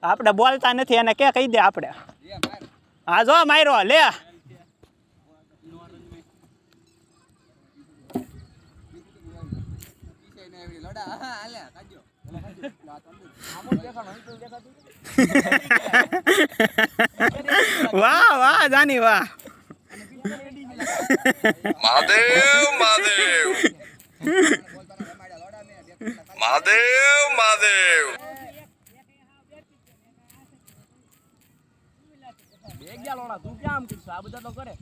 આપણે બોલતા નથી એને કે કહી દે આપણે હા જો માર્યો લે વાહ વાહ જાની વાહ મહાદેવ મહાદેવ મહાદેવ મહાદેવ તું ક્યાં આમ કરશો આ બધા તો કરે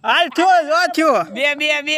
હાલ થયો જો થયો બે બે બે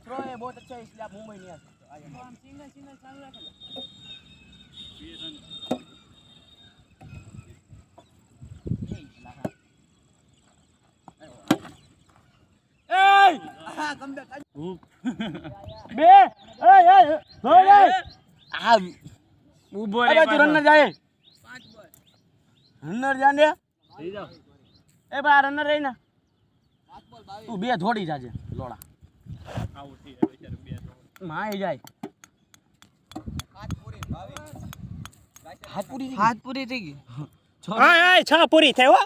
थ्रो है बहुत अच्छा है इसलिए आप मुंबई नहीं आ सकते हम सिंगल सिंगल चालू रखें બે आ ऊबो रे तू रनर जाए 5 बॉल रनर जाने થઈ જાવ એ બા રનર રહી ને 5 બોલ 22 તું બે થોડી જાજે લોડા આઉટ થઈ જાય બેચારો બે માય જાય હાથ પૂરી થઈ ગઈ હા 6 પૂરી થઈ હો